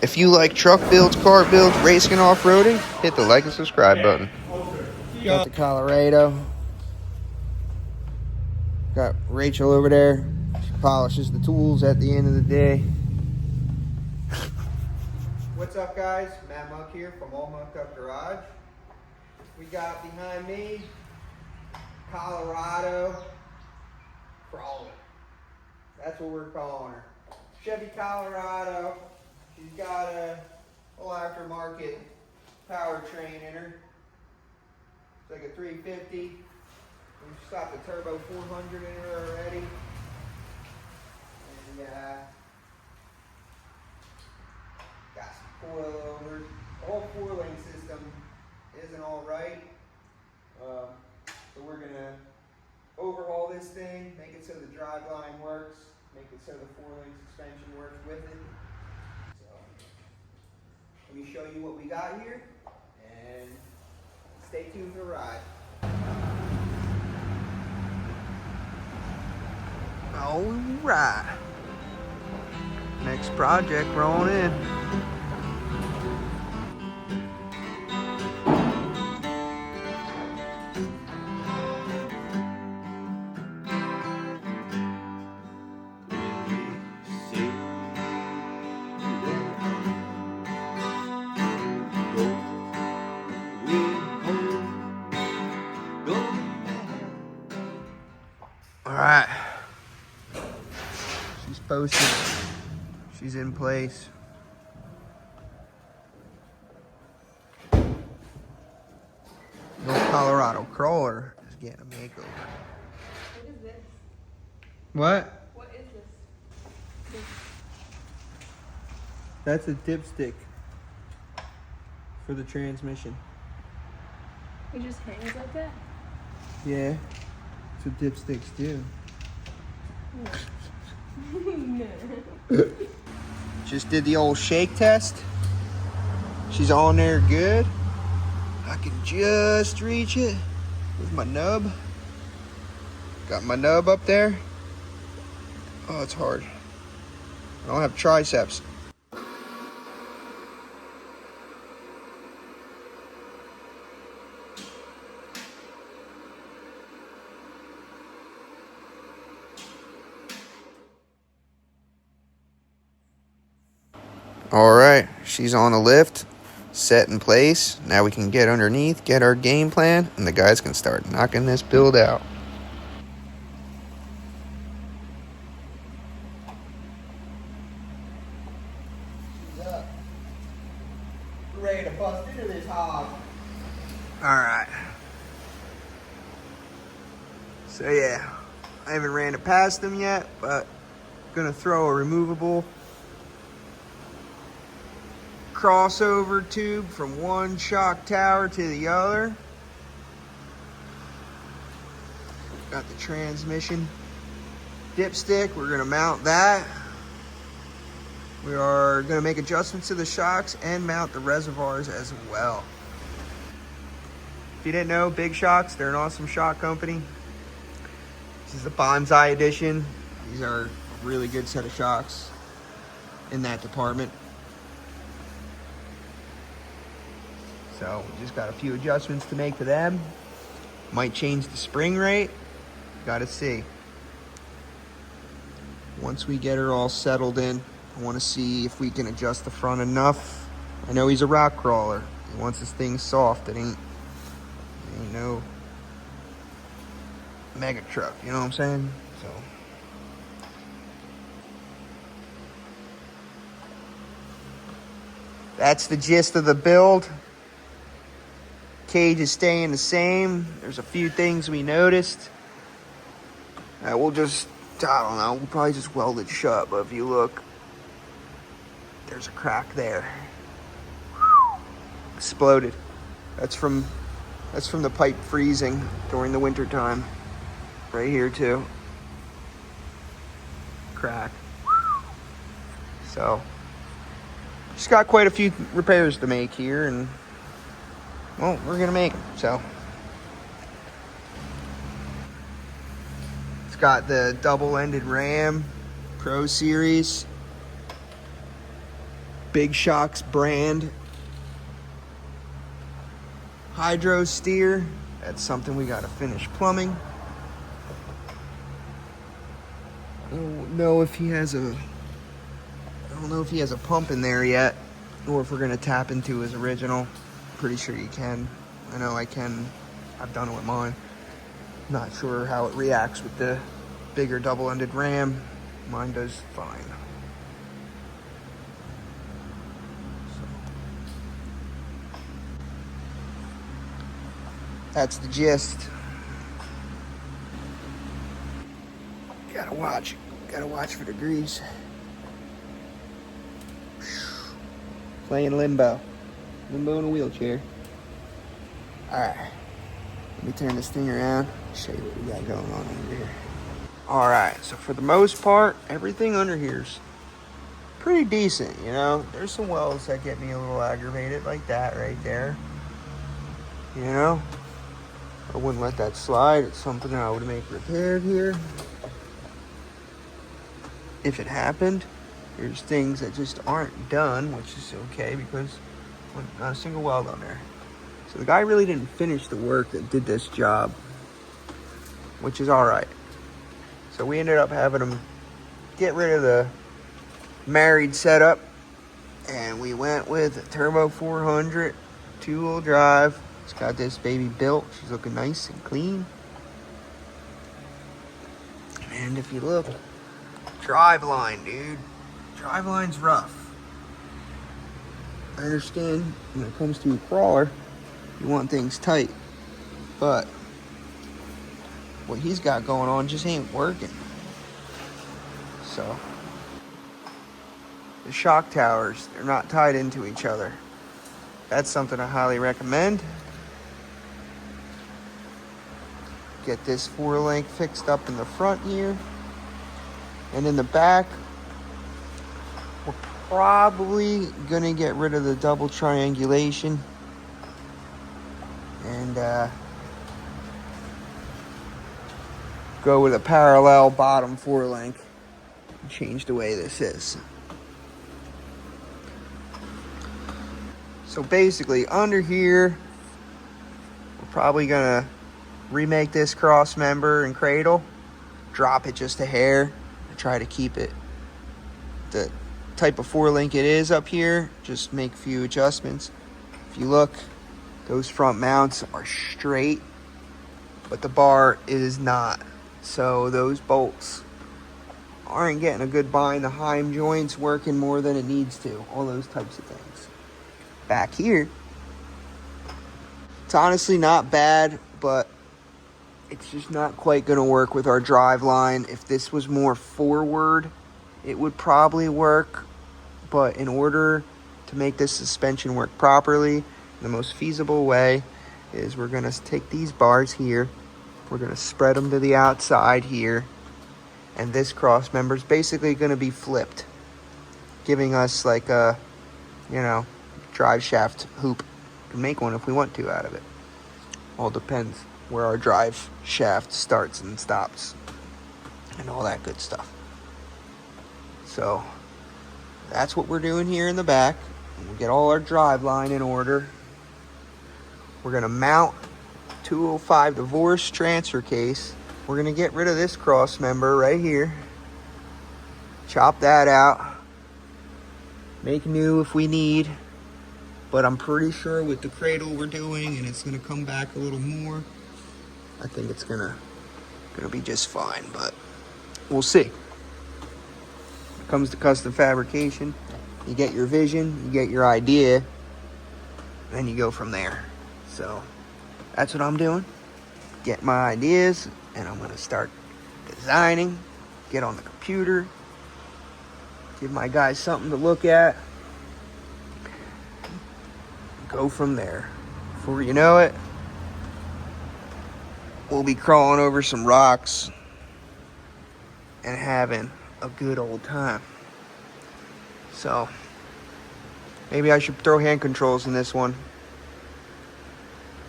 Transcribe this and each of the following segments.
If you like truck builds, car builds, racing, and off-roading, hit the like and subscribe button. Got the Colorado. Got Rachel over there. She polishes the tools at the end of the day. What's up, guys? Matt Muck here from All Muck Up Garage. We got behind me Colorado Crawler. That's what we're calling her. Chevy Colorado. She's got a little aftermarket powertrain in her. It's like a 350. We've slapped a turbo 400 in her already. And got some coilovers. The whole 4-lane system isn't all right. So we're gonna overhaul this thing, make it so the driveline works, make it so the 4-lane suspension works with it. So let me show you what we got here, and stay tuned for the ride. All right. Next project, we're on in. All right. She's posted. She's in place. The old Colorado Crawler is getting a makeover. What is this? What? What is this? That's a dipstick for the transmission. It just hangs like that? Yeah, that's what dipsticks do. No. Just did the old shake test. She's on there good. I can just reach it with my nub. Got my nub up there. Oh, it's hard. I don't have triceps. All right, she's on the lift, set in place. Now we can get underneath, get our game plan, and the guys can start knocking this build out. She's up. We're ready to bust into this hog. All right. So yeah, I haven't ran it past them yet, but gonna throw a removable crossover tube from one shock tower to the other. Got the transmission dipstick. We're gonna mount that. We are gonna make adjustments to the shocks and mount the reservoirs as well. If you didn't know, Big Shocks, they're an awesome shock company. This is the Bonsai edition. These are a really good set of shocks in that department. So we just got a few adjustments to make to them. Might change the spring rate. Gotta see. Once we get her all settled in, I want to see if we can adjust the front enough. I know he's a rock crawler. He wants his thing soft. It ain't no mega truck. You know what I'm saying? So that's the gist of the build. Cage is staying the same. There's a few things we noticed. We'll just, I don't know, we'll probably just weld it shut, but if you look, there's a crack there. Exploded. That's from the pipe freezing during the winter time. Right here too. Crack. So, just got quite a few repairs to make here, and well, we're gonna make them. So it's got the double-ended ram Pro Series. Big Shocks brand hydro steer. That's something we got to finish plumbing. I don't know if he has a pump in there yet, or if we're gonna tap into his original. Pretty sure you can. I know I can. I've done it with mine. Not sure how it reacts with the bigger double-ended ram. Mine does fine. So, that's the gist. Gotta watch for the grease. Playing limbo in a wheelchair. All right, let me turn this thing around, show you what we got going on over here. All right, so for the most part, everything under here's pretty decent, you know. There's some welds that get me a little aggravated, like that right there. You know, I wouldn't let that slide. It's something I would make repaired here if it happened. There's things that just aren't done, which is okay because not a single weld on there. So the guy really didn't finish the work that did this job, which is all right. So we ended up having him get rid of the married setup, and we went with a Turbo 400 two-wheel drive. It's got this baby built. She's looking nice and clean. And if you look, driveline, dude. Driveline's rough. I understand when it comes to a crawler, you want things tight, but what he's got going on just ain't working. So the shock towers, they're not tied into each other. That's something I highly recommend. Get this 4-link fixed up in the front here, and in the back we're probably gonna get rid of the double triangulation and go with a parallel bottom 4-link and change the way this is. So basically under here, we're probably gonna remake this cross member and cradle, drop it just a hair, and try to keep it the type of 4-link it is up here, just make a few adjustments. If you look, those front mounts are straight, but the bar is not. So those bolts aren't getting a good bind. The heim joint's working more than it needs to. All those types of things. Back here, it's honestly not bad, but it's just not quite going to work with our drive line. If this was more forward, it would probably work. But in order to make this suspension work properly, the most feasible way is we're going to take these bars here. We're going to spread them to the outside here. And this cross member is basically going to be flipped, giving us like a, you know, drive shaft hoop. We can make one if we want to out of it. All depends where our drive shaft starts and stops and all that good stuff. So that's what we're doing here in the back. We get all our drive line in order. We're gonna mount 205 divorce transfer case. We're gonna get rid of this cross member right here. Chop that out. Make new if we need. But I'm pretty sure with the cradle we're doing, and it's gonna come back a little more, I think it's gonna be just fine, but we'll see. When it comes to custom fabrication, you get your vision, you get your idea, and you go from there. So that's what I'm doing. Get my ideas, and I'm gonna start designing, get on the computer, give my guys something to look at, go from there. Before you know it, we'll be crawling over some rocks and having a good old time. So maybe I should throw hand controls in this one.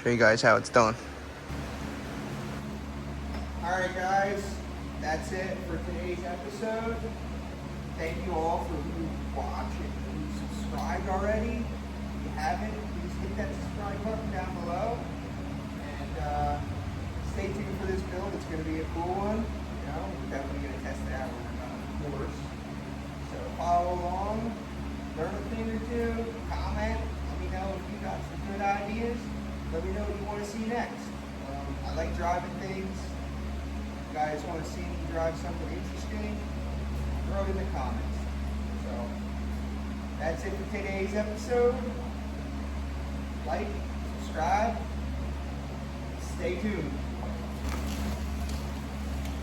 Show you guys how it's done. Alright guys, that's it for today's episode. Thank you all for watching and subscribing. subscribed already. If you haven't, please hit that subscribe button down below. And stay tuned for this build. It's going to be a cool one. You know, we're definitely going to test it out with a horse. So follow along, learn a thing or two, comment. Let me know if you got some good ideas. Let me know what you want to see next. I like driving things. If you guys want to see me drive something interesting, throw it in the comments. So that's it for today's episode. Like, subscribe, stay tuned.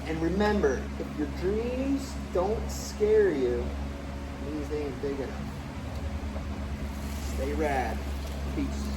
And remember, if your dreams don't scare you, it means they ain't big enough. Stay rad. Peace.